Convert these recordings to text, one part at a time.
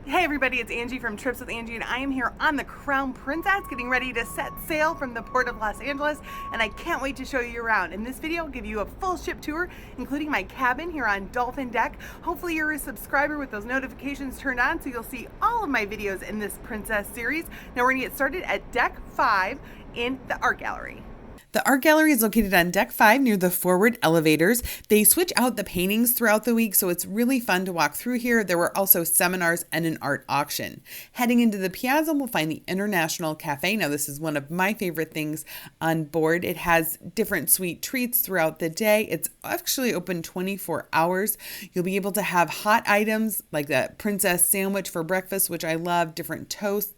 Hey everybody, it's Angie from Trips with Angie, and I am here on the Crown Princess getting ready to set sail from the port of Los Angeles, and I can't wait to show you around. In this video, I'll give you a full ship tour, including my cabin here on Dolphin Deck. Hopefully you're a subscriber with those notifications turned on so you'll see all of my videos in this Princess series. Now we're gonna get started at Deck 5 in the Art Gallery. The art gallery is located on Deck 5 near the forward elevators. They switch out the paintings throughout the week, so it's really fun to walk through here. There were also seminars and an art auction. Heading into the piazza, we'll find the International Cafe. Now, this is one of my favorite things on board. It has different sweet treats throughout the day. It's actually open 24 hours. You'll be able to have hot items like that princess sandwich for breakfast, which I love, different toasts.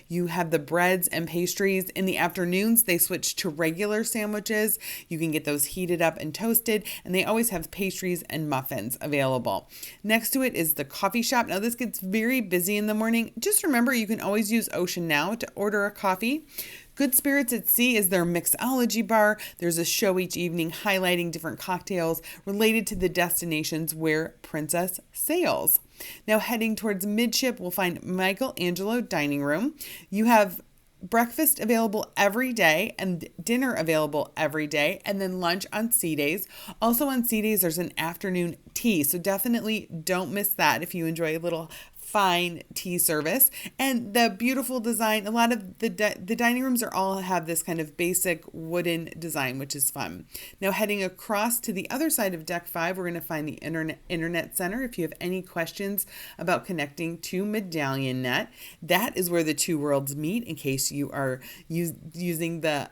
You have the breads and pastries. In the afternoons, they switch to regular sandwiches. You can get those heated up and toasted, and they always have pastries and muffins available. Next to it is the coffee shop. Now, this gets very busy in the morning. Just remember, you can always use Ocean Now to order a coffee. Good Spirits at Sea is their mixology bar. There's a show each evening highlighting different cocktails related to the destinations where Princess sails. Now, heading towards midship, we'll find Michelangelo Dining Room. You have breakfast available every day and dinner available every day, and then lunch on sea days. Also on sea days, there's an afternoon tea, so definitely don't miss that if you enjoy a little fine tea service. And the beautiful design, a lot of the dining rooms all have this kind of basic wooden design, which is fun. Now, heading across to the other side of Deck 5, we're going to find the Internet Center. If you have any questions about connecting to Medallion Net, that is where the two worlds meet in case you are using the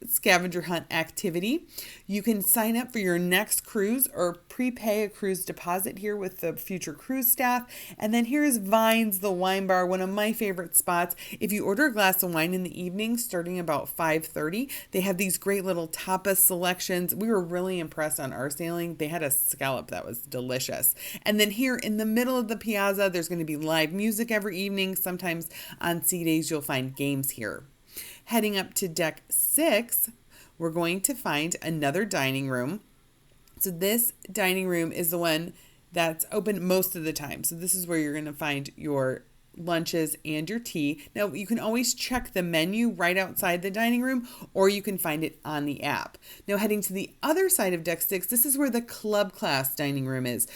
scavenger hunt activity. You can sign up for your next cruise or prepay a cruise deposit here with the future cruise staff. And then here's Vines, the wine bar, one of my favorite spots. If you order a glass of wine in the evening, starting about 5:30, they have these great little tapas selections. We were really impressed on our sailing. They had a scallop that was delicious. And then here in the middle of the piazza, there's going to be live music every evening. Sometimes on sea days, you'll find games here. Heading up to Deck 6, we're going to find another dining room. So this dining room is the one that's open most of the time. So this is where you're going to find your lunches and your tea. Now, you can always check the menu right outside the dining room, or you can find it on the app. Now, heading to the other side of Deck 6, this is where the club class dining room is.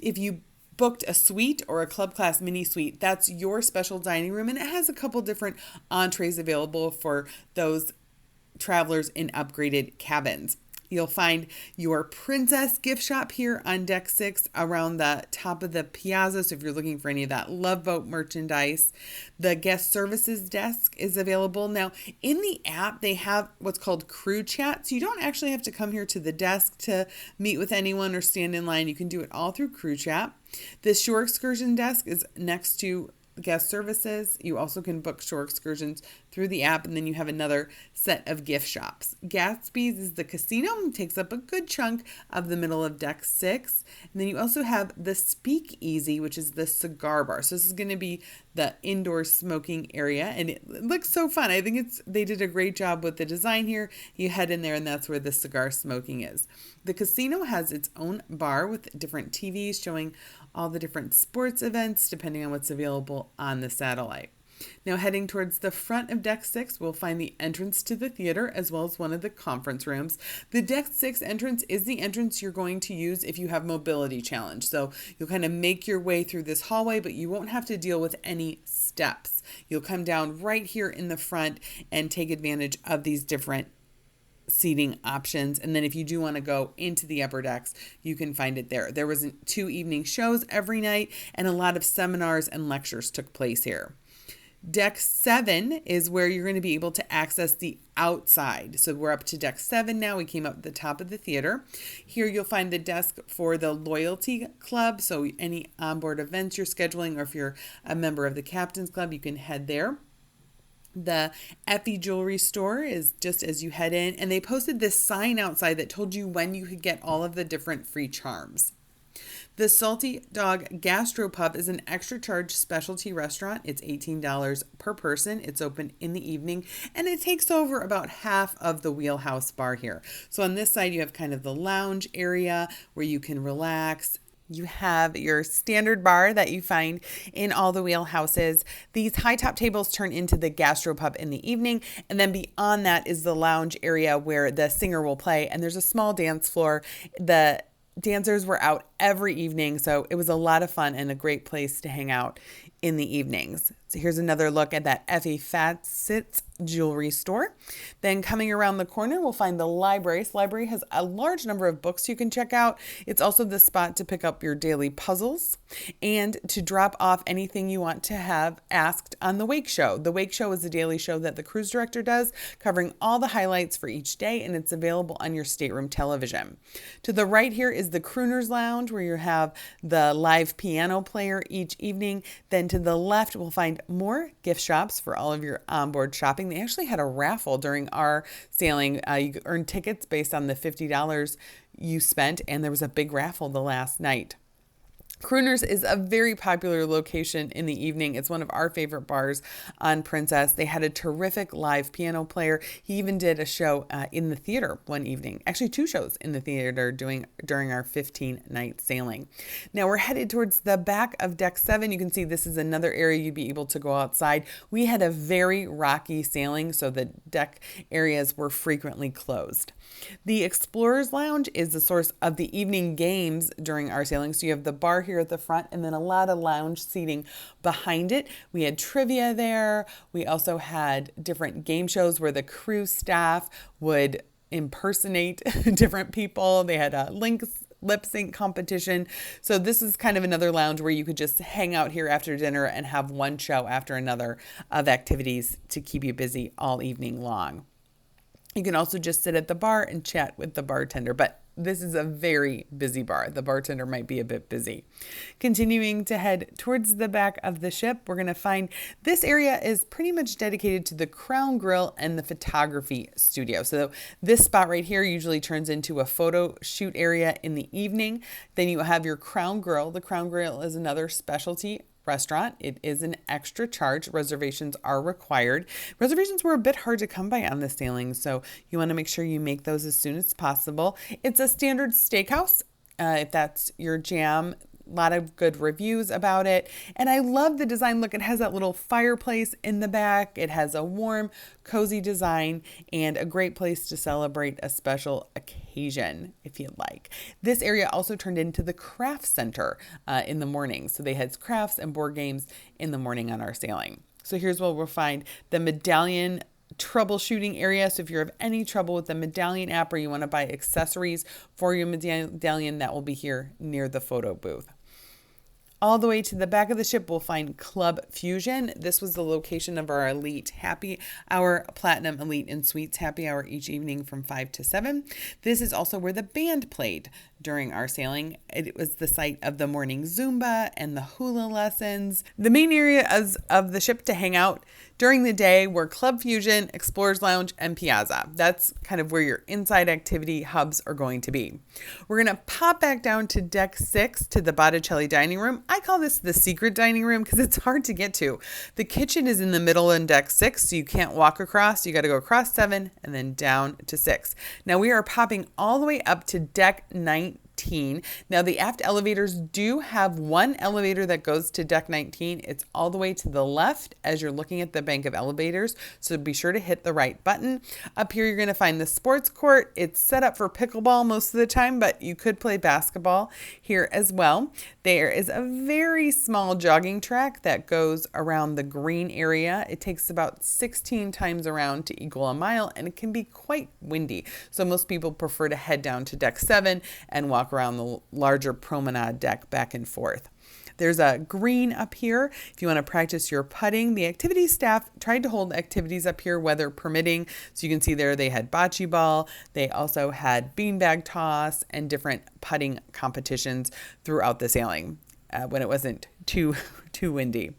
If you booked a suite or a club class mini suite, that's your special dining room, and it has a couple different entrees available for those travelers in upgraded cabins. You'll find your princess gift shop here on Deck 6 around the top of the piazza. So if you're looking for any of that Love Boat merchandise, the guest services desk is available. Now, in the app, they have what's called crew chat. So you don't actually have to come here to the desk to meet with anyone or stand in line. You can do it all through crew chat. The shore excursion desk is next to guest services. You also can book shore excursions through the app, and then you have another set of gift shops. Gatsby's is the casino and takes up a good chunk of the middle of Deck 6. And then you also have the Speakeasy, which is the cigar bar. So this is going to be the indoor smoking area, and it looks so fun. I think they did a great job with the design here. You head in there, and that's where the cigar smoking is. The casino has its own bar with different TVs showing all the different sports events depending on what's available on the satellite. Now, heading towards the front of Deck 6, we'll find the entrance to the theater as well as one of the conference rooms. The Deck 6 entrance is the entrance you're going to use if you have mobility challenge. So you'll kind of make your way through this hallway, but you won't have to deal with any steps. You'll come down right here in the front and take advantage of these different seating options. And then if you do want to go into the upper decks, you can find it there. There was 2 evening shows every night, and a lot of seminars and lectures took place here. Deck 7 is where you're going to be able to access the outside. So we're up to Deck 7 now. We came up at the top of the theater. Here you'll find the desk for the Loyalty Club. So any onboard events you're scheduling, or if you're a member of the Captain's Club, you can head there. The Effie Jewelry Store is just as you head in, and they posted this sign outside that told you when you could get all of the different free charms. The Salty Dog Gastropub is an extra charge specialty restaurant. It's $18 per person. It's open in the evening, and it takes over about half of the Wheelhouse bar here. So on this side, you have kind of the lounge area where you can relax. You have your standard bar that you find in all the wheelhouses. These high top tables turn into the gastropub in the evening. And then beyond that is the lounge area where the singer will play. And there's a small dance floor. The dancers were out every evening. So it was a lot of fun and a great place to hang out in the evenings. So here's another look at that Effie Fatsit's jewelry store. Then coming around the corner, we'll find the library. This library has a large number of books you can check out. It's also the spot to pick up your daily puzzles and to drop off anything you want to have asked on the Wake Show. The Wake Show is a daily show that the cruise director does, covering all the highlights for each day, and it's available on your stateroom television. To the right here is the Crooners Lounge, where you have the live piano player each evening. Then to the left, we'll find more gift shops for all of your onboard shopping. They actually had a raffle during our sailing. You earned tickets based on the $50 you spent, and there was a big raffle the last night. Crooners is a very popular location in the evening. It's one of our favorite bars on Princess. They had a terrific live piano player. He even did a show in the theater one evening. Actually, 2 shows in the theater during our 15-night sailing. Now we're headed towards the back of Deck 7. You can see this is another area you'd be able to go outside. We had a very rocky sailing, so the deck areas were frequently closed. The Explorers Lounge is the source of the evening games during our sailing. So you have the bar here at the front and then a lot of lounge seating behind it. We had trivia there. We also had different game shows where the cruise staff would impersonate different people. They had a lip sync competition. So this is kind of another lounge where you could just hang out here after dinner and have one show after another of activities to keep you busy all evening long. You can also just sit at the bar and chat with the bartender, but this is a very busy bar. The bartender might be a bit busy. Continuing to head towards the back of the ship, we're going to find this area is pretty much dedicated to the Crown Grill and the photography studio. So this spot right here usually turns into a photo shoot area in the evening. Then you have your Crown Grill. The Crown Grill is another specialty restaurant. It is an extra charge. Reservations are required. Reservations were a bit hard to come by on this sailing, so you want to make sure you make those as soon as possible. It's a standard steakhouse, if that's your jam. A lot of good reviews about it. And I love the design. Look, it has that little fireplace in the back. It has a warm, cozy design and a great place to celebrate a special occasion if you'd like. This area also turned into the craft center in the morning. So they had crafts and board games in the morning on our sailing. So here's where we'll find the medallion troubleshooting area. So if you have any trouble with the medallion app or you want to buy accessories for your medallion, that will be here near the photo booth. All the way to the back of the ship, we'll find Club Fusion. This was the location of our Elite Happy Hour, Platinum Elite and Suites Happy Hour each evening from 5 to 7. This is also where the band played during our sailing. It was the site of the morning Zumba and the hula lessons. The main areas of the ship to hang out during the day were Club Fusion, Explorers Lounge, and Piazza. That's kind of where your inside activity hubs are going to be. We're going to pop back down to Deck 6 to the Botticelli dining room. I call this the secret dining room because it's hard to get to. The kitchen is in the middle in Deck 6, so you can't walk across. You got to go across 7 and then down to 6. Now we are popping all the way up to Deck 19. Now the aft elevators do have one elevator that goes to Deck 19. It's all the way to the left as you're looking at the bank of elevators, so be sure to hit the right button. Up here you're going to find the sports court. It's set up for pickleball most of the time, but you could play basketball here as well. There is a very small jogging track that goes around the green area. It takes about 16 times around to equal a mile, and it can be quite windy. So most people prefer to head down to Deck 7 and walk around the larger promenade deck back and forth. There's a green up here if you want to practice your putting. The activities staff tried to hold activities up here, weather permitting. So you can see there they had bocce ball. They also had beanbag toss and different putting competitions throughout the sailing when it wasn't too windy.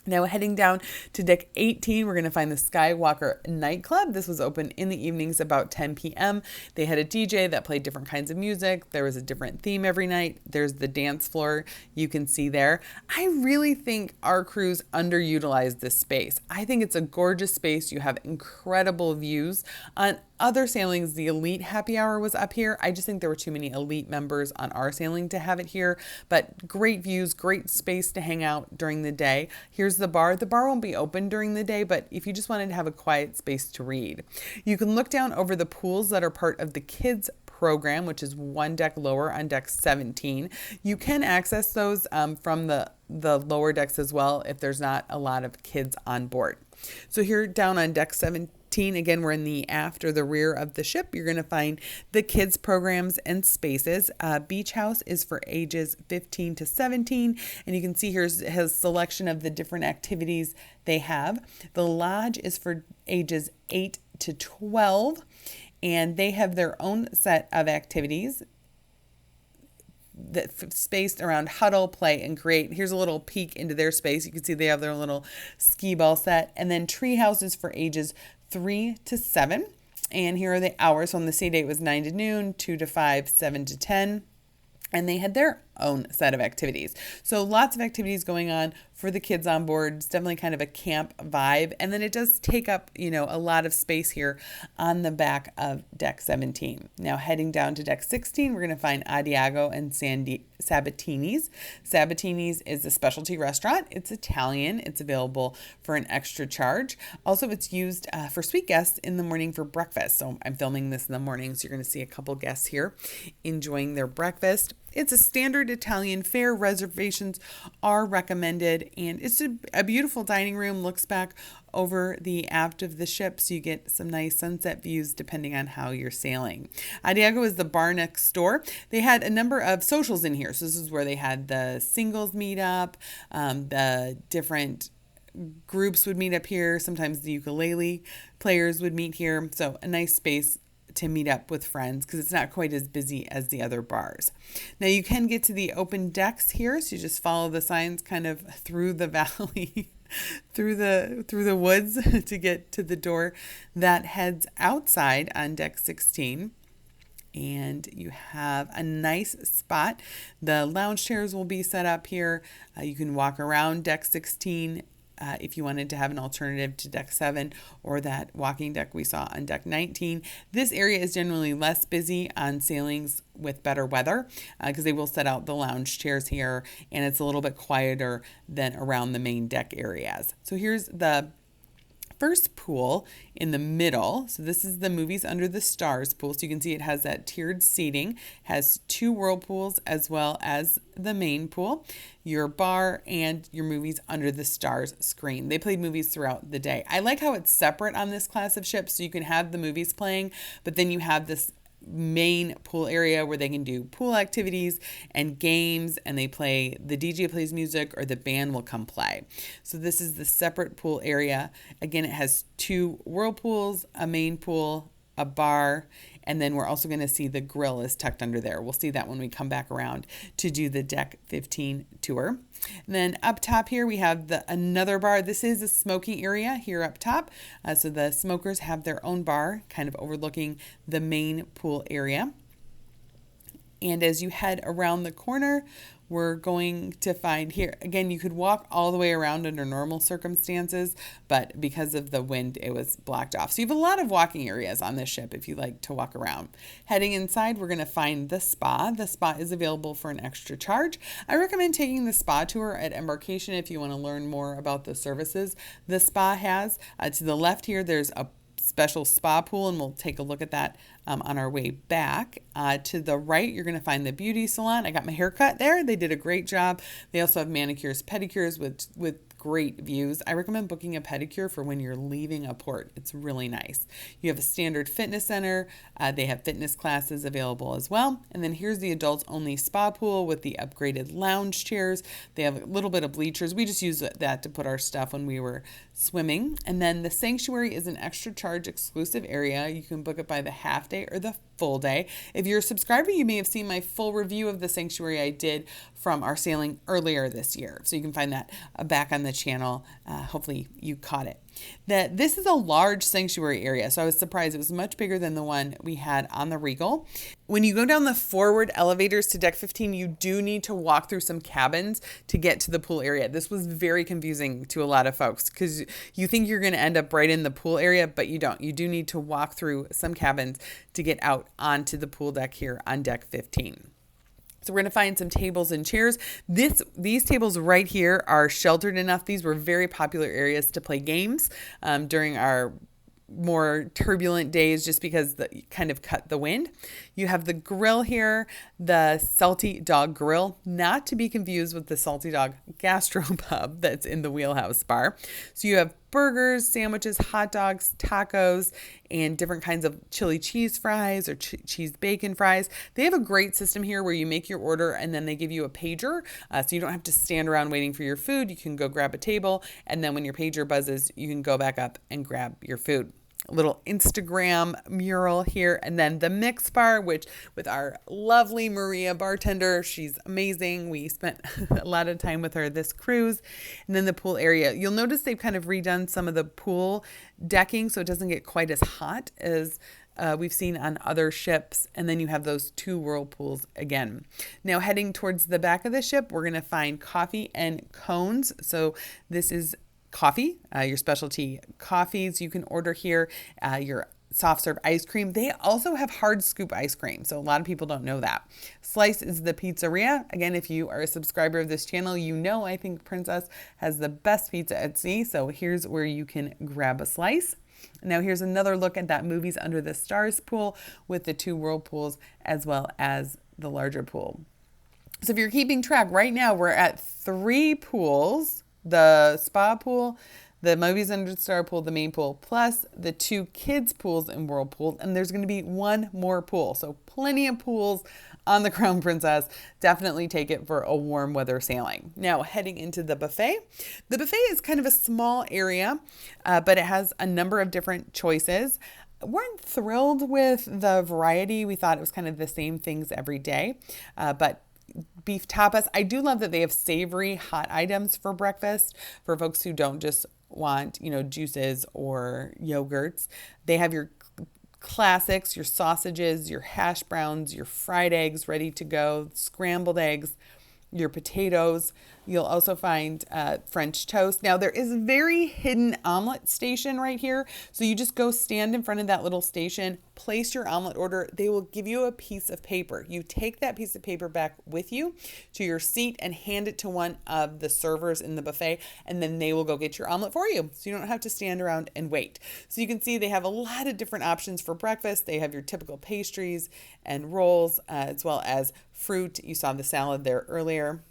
Now heading down to Deck 18, we're going to find the Skywalker nightclub. This was open in the evenings about 10 p.m. They had a DJ that played different kinds of music. There was a different theme every night. There's the dance floor you can see there. I really think our cruise underutilized this space. I think it's a gorgeous space. You have incredible views on other sailings, the elite happy hour was up here. I just think there were too many elite members on our sailing to have it here, but great views, great space to hang out during the day. Here's the bar. The bar won't be open during the day, but if you just wanted to have a quiet space to read, you can look down over the pools that are part of the kids program, which is one deck lower on deck 17. You can access those from the lower decks as well if there's not a lot of kids on board. So here down on deck 17, again, we're in the aft or the rear of the ship. You're going to find the kids programs and spaces. Beach House is for ages 15 to 17. And you can see here's his selection of the different activities they have. The Lodge is for ages 8 to 12. And they have their own set of activities that spaced around huddle, play, and create. Here's a little peek into their space. You can see they have their little skee ball set. And then Treehouse is for ages 3 to 7. And here are the hours. So on the sea date was 9 to noon, 2 to 5, 7 to 10. And they had their own set of activities. So lots of activities going on for the kids on board. It's definitely kind of a camp vibe. And then it does take up, a lot of space here on the back of deck 17. Now heading down to deck 16, we're going to find Adiago and Sabatini's. Sabatini's is a specialty restaurant. It's Italian. It's available for an extra charge. Also, it's used for suite guests in the morning for breakfast. So I'm filming this in the morning, so you're going to see a couple guests here enjoying their breakfast. It's a standard Italian fare. Reservations are recommended, and it's a beautiful dining room. Looks back over the aft of the ship, so you get some nice sunset views depending on how you're sailing. Adiago is the bar next door. They had a number of socials in here. So this is where they had the singles meetup, the different groups would meet up here. Sometimes the ukulele players would meet here. So a nice space to meet up with friends because it's not quite as busy as the other bars. Now you can get to the open decks here, so you just follow the signs kind of through the valley, through the woods to get to the door that heads outside on deck 16. And you have a nice spot. The lounge chairs will be set up here. You can walk around deck 16 if you wanted to have an alternative to deck 7 or that walking deck we saw on deck 19. This area is generally less busy on sailings with better weather because they will set out the lounge chairs here, and it's a little bit quieter than around the main deck areas. So here's the first pool in the middle. So this is the Movies Under the Stars pool. So you can see it has that tiered seating, has 2 whirlpools as well as the main pool, your bar, and your Movies Under the Stars screen. They played movies throughout the day. I like how it's separate on this class of ships. So you can have the movies playing, but then you have this main pool area where they can do pool activities and games, and the DJ plays music or the band will come play. So this is the separate pool area. Again, it has 2 whirlpools, a main pool, a bar, and then we're also going to see the grill is tucked under there. We'll see that when we come back around to do the deck 15 tour. And then up top here we have another bar. This is a smoking area here up top. So the smokers have their own bar kind of overlooking the main pool area. And as you head around the corner, we're going to find here, again, you could walk all the way around under normal circumstances, but because of the wind, it was blocked off. So you have a lot of walking areas on this ship if you like to walk around. Heading inside, we're going to find the spa. The spa is available for an extra charge. I recommend taking the spa tour at embarkation if you want to learn more about the services the spa has. To the left here, there's a special spa pool, and we'll take a look at that on our way back. To the right, you're going to find the beauty salon. I got my hair cut there. They did a great job. They also have manicures, pedicures with great views. I recommend booking a pedicure for when you're leaving a port. It's really nice. You have a standard fitness center. They have fitness classes available as well. And then here's the adults only spa pool with the upgraded lounge chairs. They have a little bit of bleachers. We just use that to put our stuff when we were swimming. And then the sanctuary is an extra charge exclusive area. You can book it by the half day or the full day. If you're a subscriber, you may have seen my full review of the sanctuary I did from our sailing earlier this year. So you can find that back on the channel. Hopefully you caught it. that this is a large sanctuary area, so I was surprised. It was much bigger than the one we had on the Regal. When you go down the forward elevators to deck 15, you do need to walk through some cabins to get to the pool area. This was very confusing to a lot of folks because you think you're going to end up right in the pool area, but you don't. You do need to walk through some cabins to get out onto the pool deck here on deck 15. So we're going to find some tables and chairs. These tables right here are sheltered enough. These were very popular areas to play games during our more turbulent days, just because the kind of cut the wind. You have the grill here, the Salty Dog Grill, not to be confused with the Salty Dog Gastropub that's in the Wheelhouse Bar. So you have burgers, sandwiches, hot dogs, tacos, and different kinds of chili cheese fries or cheese bacon fries. They have a great system here where you make your order and then they give you a pager. So you don't have to stand around waiting for your food. You can go grab a table, and then when your pager buzzes, you can go back up and grab your food. A little Instagram mural here, and then the mix bar, which with our lovely Maria bartender, she's amazing. We spent a lot of time with her this cruise. And then the pool area. You'll notice they've kind of redone some of the pool decking so it doesn't get quite as hot as we've seen on other ships. And then you have those two whirlpools again. Now heading towards the back of the ship, we're going to find coffee and cones. So this is coffee, your specialty coffees you can order here, your soft serve ice cream. They also have hard scoop ice cream, so a lot of people don't know that. Slice is the pizzeria. Again, if you are a subscriber of this channel, you know I think Princess has the best pizza at sea, so here's where you can grab a slice. Now here's another look at that Movies Under the Stars pool with the two whirlpools as well as the larger pool. So if you're keeping track, right now we're at 3 pools: the spa pool, the Movies Under the Star pool, the main pool, plus the 2 kids pools and whirlpool. And there's going to be 1 more pool. So plenty of pools on the Crown Princess. Definitely take it for a warm weather sailing. Now heading into the buffet. The buffet is kind of a small area, but it has a number of different choices. Weren't thrilled with the variety. We thought it was kind of the same things every day, but beef tapas. I do love that they have savory hot items for breakfast for folks who don't just want, juices or yogurts. They have your classics, your sausages, your hash browns, your fried eggs ready to go, scrambled eggs, your potatoes. You'll also find French toast. Now there is a very hidden omelet station right here. So you just go stand in front of that little station, place your omelet order. They will give you a piece of paper. You take that piece of paper back with you to your seat and hand it to one of the servers in the buffet, and then they will go get your omelet for you. So you don't have to stand around and wait. So you can see they have a lot of different options for breakfast. They have your typical pastries and rolls, as well as fruit. You saw the salad there earlier.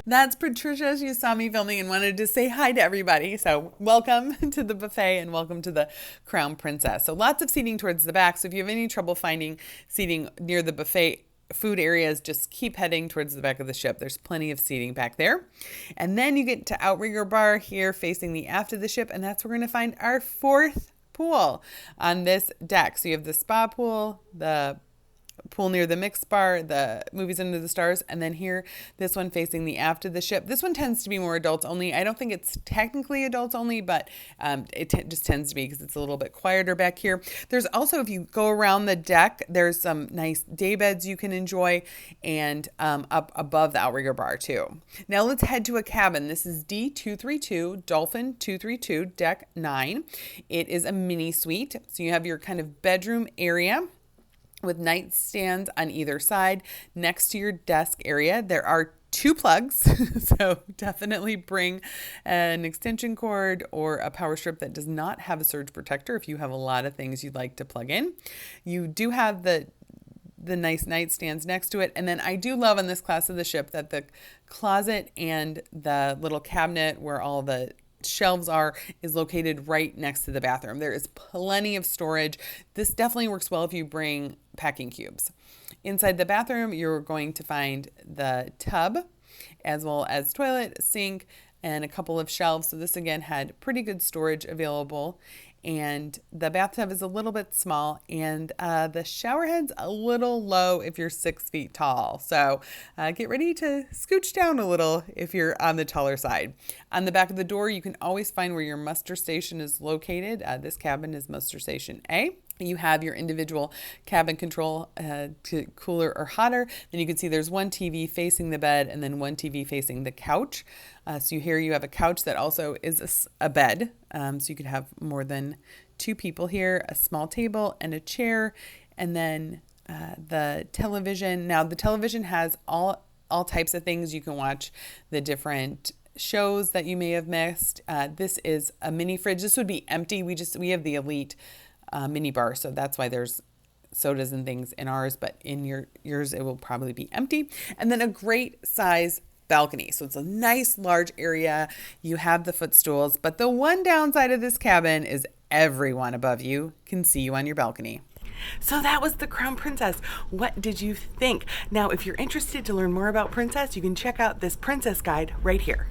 That's Patricia. She saw me filming and wanted to say hi to everybody. So welcome to the buffet and welcome to the Crown Princess. So lots of seating towards the back. So if you have any trouble finding seating near the buffet food areas, just keep heading towards the back of the ship. There's plenty of seating back there. And then you get to Outrigger Bar here facing the aft of the ship. And that's where we're going to find our 4th pool on this deck. So you have the spa pool, the pool near the mix bar, the Movies Under the Stars, and then here, this one facing the aft of the ship. This one tends to be more adults only. I don't think it's technically adults only, but it just tends to be because it's a little bit quieter back here. There's also, if you go around the deck, there's some nice day beds you can enjoy, and up above the outrigger bar too. Now let's head to a cabin. This is D232, Dolphin 232, deck 9. It is a mini suite. So you have your kind of bedroom area with nightstands on either side next to your desk area. There are 2 plugs, so definitely bring an extension cord or a power strip that does not have a surge protector if you have a lot of things you'd like to plug in. You do have the nice nightstands next to it. And then I do love on this class of the ship that the closet and the little cabinet where all the shelves is located right next to the bathroom. There is plenty of storage. This definitely works well if you bring packing cubes. Inside the bathroom, you're going to find the tub as well as toilet, sink, and a couple of shelves. So this again had pretty good storage available. and the bathtub is a little bit small, and the shower head's a little low if you're 6 feet tall. So get ready to scooch down a little if you're on the taller side. On the back of the door, you can always find where your muster station is located. This cabin is muster station A. You have your individual cabin control to cooler or hotter. Then you can see there's one TV facing the bed and then one TV facing the couch. So here you have a couch that also is a bed. So you could have more than 2 people here, a small table and a chair. And then the television. Now the television has all types of things. You can watch the different shows that you may have missed. This is a mini fridge. This would be empty. We have the Elite mini bar, so that's why there's sodas and things in ours, but in yours it will probably be empty. And then a great size balcony, so it's a nice large area. You have the footstools, but the one downside of this cabin is everyone above you can see you on your balcony. So that was the Crown Princess. What did you think? Now, if you're interested to learn more about Princess, you can check out this Princess guide right here.